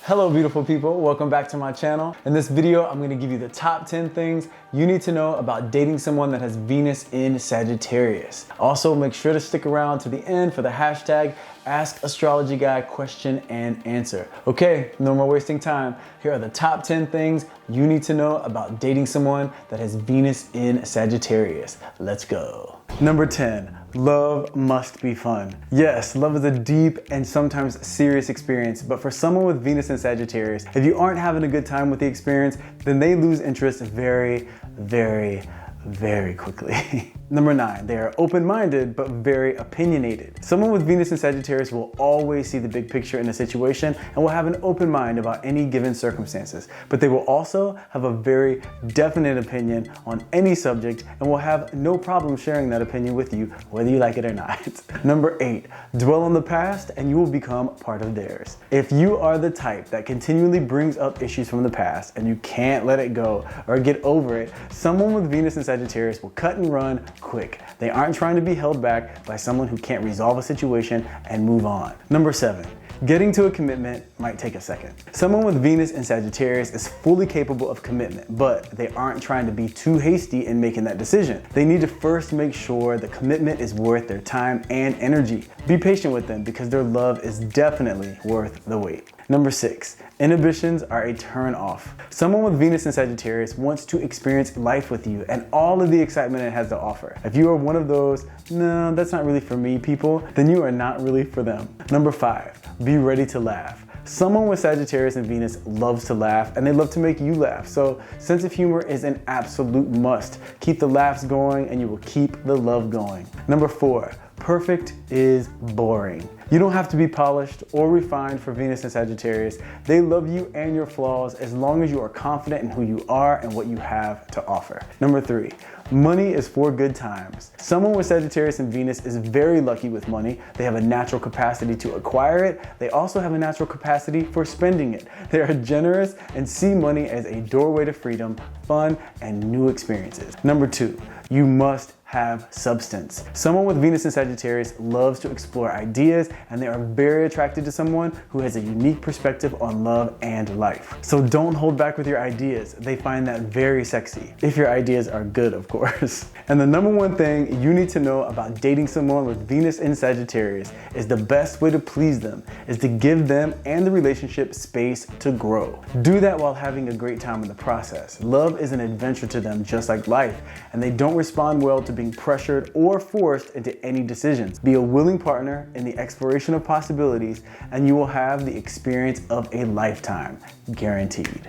Hello beautiful people, welcome back to my channel. In this video, I'm gonna give you the top 10 things you need to know about dating someone that has Venus in Sagittarius. Also, make sure to stick around to the end for the hashtag Ask Astrology Guy question and answer. Okay, no more wasting time. Here are the top 10 things you need to know about dating someone that has Venus in Sagittarius. Let's go. Number 10, love must be fun. Yes, love is a deep and sometimes serious experience, but for someone with Venus in Sagittarius, if you aren't having a good time with the experience, then they lose interest very quickly. Number 9, they are open-minded but very opinionated. Someone with Venus in Sagittarius will always see the big picture in a situation and will have an open mind about any given circumstances, but they will also have a very definite opinion on any subject and will have no problem sharing that opinion with you, whether you like it or not. Number 8, dwell on the past and you will become part of theirs. If you are the type that continually brings up issues from the past and you can't let it go or get over it, someone with Venus in Sagittarius will cut and run quick. They aren't trying to be held back by someone who can't resolve a situation and move on. Number 7, getting to a commitment might take a second. Someone with Venus in Sagittarius is fully capable of commitment, but they aren't trying to be too hasty in making that decision. They need to first make sure the commitment is worth their time and energy. Be patient with them because their love is definitely worth the wait. Number 6, inhibitions are a turn off. Someone with Venus in Sagittarius wants to experience life with you and all of the excitement it has to offer. If you are one of those, no, that's not really for me people, then you are not really for them. Number 5, be ready to laugh. Someone with Sagittarius and Venus loves to laugh and they love to make you laugh. So sense of humor is an absolute must. Keep the laughs going and you will keep the love going. Number 4, perfect is boring. You don't have to be polished or refined for Venus and Sagittarius. They love you and your flaws as long as you are confident in who you are and what you have to offer. Number 3, money is for good times. Someone with Sagittarius and Venus is very lucky with money. They have a natural capacity to acquire it. They also have a natural capacity for spending it. They are generous and see money as a doorway to freedom, fun, and new experiences. Number 2, you must have substance. Someone with Venus in Sagittarius loves to explore ideas and they are very attracted to someone who has a unique perspective on love and life. So don't hold back with your ideas. They find that very sexy. If your ideas are good, of course. And the number one thing you need to know about dating someone with Venus in Sagittarius is the best way to please them is to give them and the relationship space to grow. Do that while having a great time in the process. Love is an adventure to them just like life, and they don't respond well to being pressured or forced into any decisions. Be a willing partner in the exploration of possibilities and you will have the experience of a lifetime, guaranteed.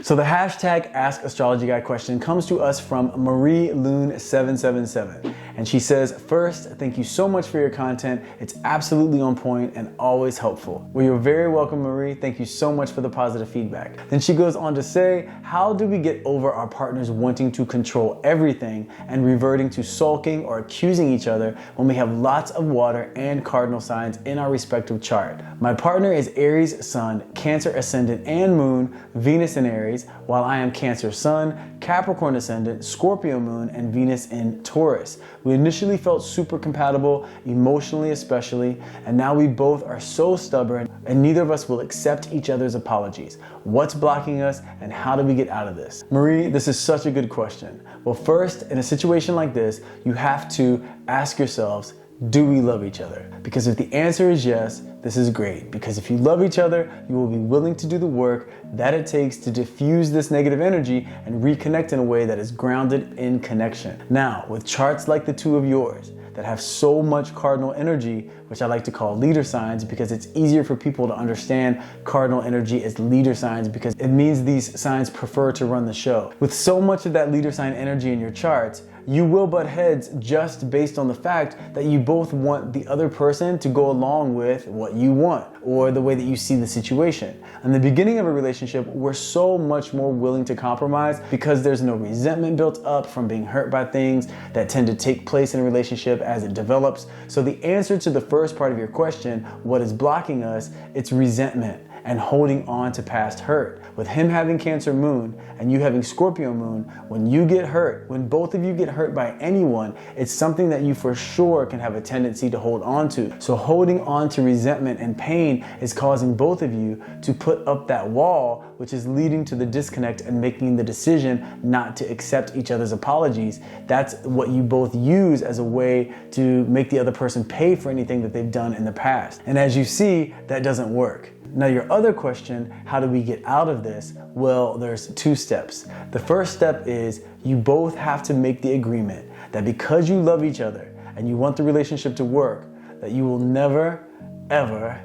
So the hashtag Ask Astrology Guy question comes to us from Marie Loon 777. And she says, first, thank you so much for your content. It's absolutely on point and always helpful. Well, you're very welcome, Marie. Thank you so much for the positive feedback. Then she goes on to say, how do we get over our partners wanting to control everything and reverting to sulking or accusing each other when we have lots of water and cardinal signs in our respective chart? My partner is Aries Sun, Cancer Ascendant and Moon, Venus in Aries, while I am Cancer Sun, Capricorn Ascendant, Scorpio Moon, and Venus in Taurus. We initially felt super compatible, emotionally especially, and now we both are so stubborn and neither of us will accept each other's apologies. What's blocking us and how do we get out of this? Marie, this is such a good question. Well, first, in a situation like this, you have to ask yourselves, do we love each other? Because if the answer is yes, this is great. Because if you love each other, you will be willing to do the work that it takes to diffuse this negative energy and reconnect in a way that is grounded in connection. Now, with charts like the two of yours that have so much cardinal energy, which I like to call leader signs because it's easier for people to understand cardinal energy as leader signs because it means these signs prefer to run the show. With so much of that leader sign energy in your charts, you will butt heads just based on the fact that you both want the other person to go along with what you want or the way that you see the situation. In the beginning of a relationship, we're so much more willing to compromise because there's no resentment built up from being hurt by things that tend to take place in a relationship as it develops. So the answer to the first part of your question, what is blocking us, it's resentment. and holding on to past hurt. With him having Cancer moon and you having Scorpio moon, when you get hurt, when both of you get hurt by anyone, it's something that you for sure can have a tendency to hold on to. So holding on to resentment and pain is causing both of you to put up that wall, which is leading to the disconnect and making the decision not to accept each other's apologies. That's what you both use as a way to make the other person pay for anything that they've done in the past. And as you see, that doesn't work. Now, your other question, how do we get out of this? Well, there's 2 steps. The first step is you both have to make the agreement that because you love each other and you want the relationship to work, that you will never, ever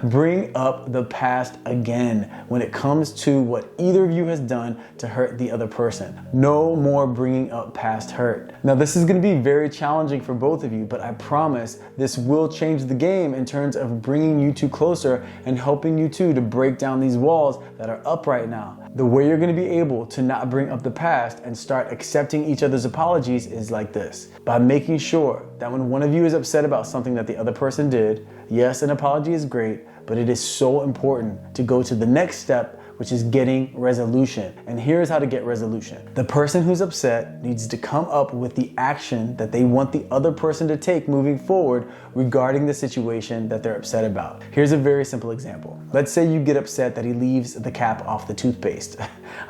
bring up the past again when it comes to what either of you has done to hurt the other person. No more bringing up past hurt. Now, this is going to be very challenging for both of you, but I promise this will change the game in terms of bringing you two closer and helping you two to break down these walls that are up right now. The way you're going to be able to not bring up the past and start accepting each other's apologies is like this: by making sure that when one of you is upset about something that the other person did, yes, an apology is great, but it is so important to go to the next step, which is getting resolution. And here's how to get resolution. The person who's upset needs to come up with the action that they want the other person to take moving forward regarding the situation that they're upset about. Here's a very simple example. Let's say you get upset that he leaves the cap off the toothpaste.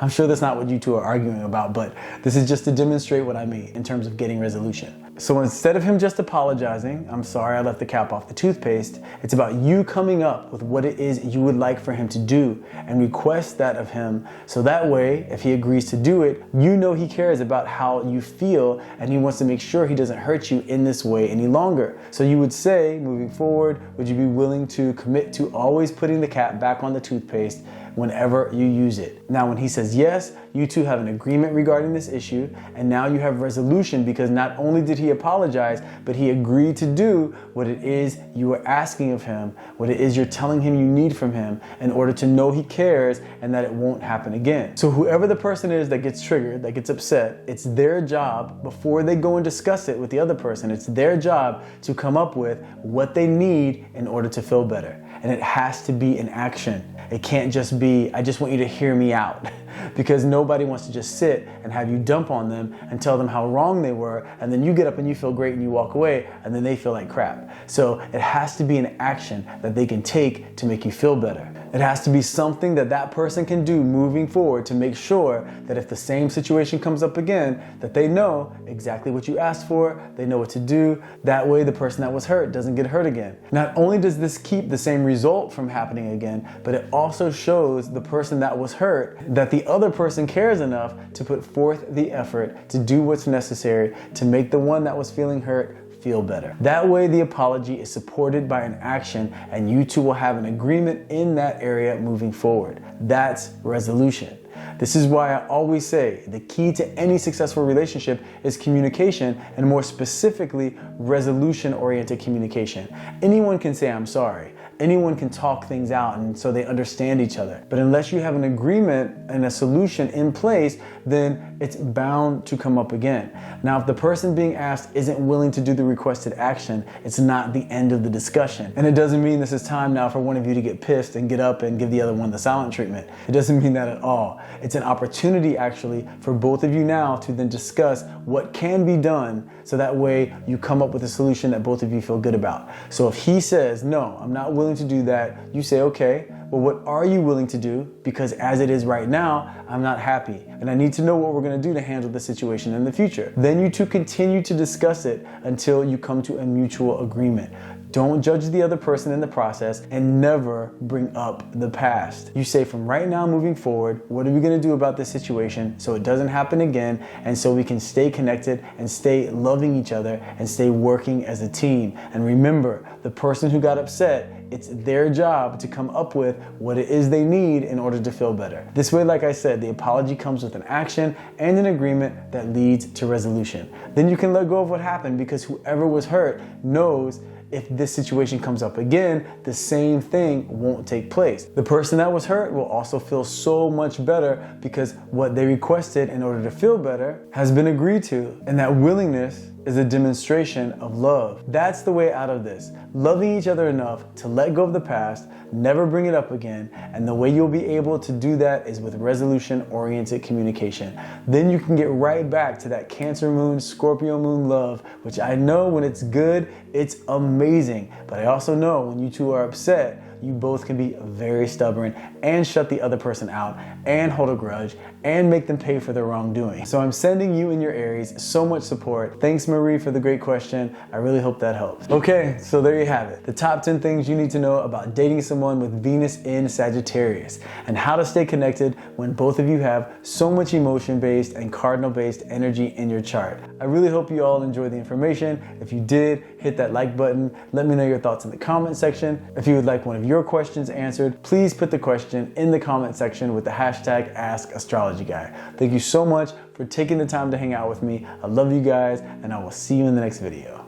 I'm sure that's not what you two are arguing about, but this is just to demonstrate what I mean in terms of getting resolution. So instead of him just apologizing, "I'm sorry I left the cap off the toothpaste," it's about you coming up with what it is you would like for him to do and request that of him. So that way, if he agrees to do it, you know he cares about how you feel and he wants to make sure he doesn't hurt you in this way any longer. So you would say, moving forward, would you be willing to commit to always putting the cap back on the toothpaste whenever you use it? Now, when he says yes, you two have an agreement regarding this issue, and now you have resolution because not only did he apologize, but he agreed to do what it is you are asking of him, what it is you're telling him you need from him in order to know he cares and that it won't happen again. So whoever the person is that gets triggered, that gets upset, it's their job, before they go and discuss it with the other person, it's their job to come up with what they need in order to feel better. And it has to be an action. It can't just be, "I just want you to hear me out." Because nobody wants to just sit and have you dump on them and tell them how wrong they were, and then you get up and you feel great and you walk away, and then they feel like crap. So it has to be an action that they can take to make you feel better. It has to be something that that person can do moving forward to make sure that if the same situation comes up again, that they know exactly what you asked for, they know what to do. That way the person that was hurt doesn't get hurt again. Not only does this keep the same result from happening again, but it also shows the person that was hurt that the other person cares enough to put forth the effort to do what's necessary to make the one that was feeling hurt feel better. That way the apology is supported by an action and you two will have an agreement in that area moving forward. That's resolution. This is why I always say the key to any successful relationship is communication, and more specifically, resolution-oriented communication. Anyone can say, "I'm sorry." Anyone can talk things out and so they understand each other. But unless you have an agreement and a solution in place, then it's bound to come up again. Now, if the person being asked isn't willing to do the requested action, it's not the end of the discussion. And it doesn't mean this is time now for one of you to get pissed and get up and give the other one the silent treatment. It doesn't mean that at all. It's an opportunity actually for both of you now to then discuss what can be done so that way you come up with a solution that both of you feel good about. So if he says, "No, I'm not willing to do that," you say, "Okay, well, what are you willing to do? Because as it is right now, I'm not happy and I need to know what we're going to do to handle the situation in the future." Then you two continue to discuss it until you come to a mutual agreement. Don't judge the other person in the process and never bring up the past. You say, from right now moving forward, what are we going to do about this situation so it doesn't happen again and so we can stay connected and stay loving each other and stay working as a team. And remember, the person who got upset, it's their job to come up with what it is they need in order to feel better. This way, like I said, the apology comes with an action and an agreement that leads to resolution. Then you can let go of what happened because whoever was hurt knows if this situation comes up again, the same thing won't take place. The person that was hurt will also feel so much better because what they requested in order to feel better has been agreed to. And that willingness is a demonstration of love. That's the way out of this. Loving each other enough to let go of the past, never bring it up again, and the way you'll be able to do that is with resolution-oriented communication. Then you can get right back to that Cancer moon, Scorpio moon love, which I know when it's good, it's amazing. But I also know when you two are upset, you both can be very stubborn and shut the other person out and hold a grudge and make them pay for their wrongdoing. So I'm sending you and your Aries so much support. Thanks, Marie, for the great question. I really hope that helps. Okay, so there you have it. The top 10 things you need to know about dating someone with Venus in Sagittarius and how to stay connected when both of you have so much emotion-based and cardinal-based energy in your chart. I really hope you all enjoyed the information. If you did, hit that like button. Let me know your thoughts in the comment section. If you would like one of your questions answered, please put the question in the comment section with the hashtag AskAstrologyGuy. Thank you so much for taking the time to hang out with me. I love you guys, and I will see you in the next video.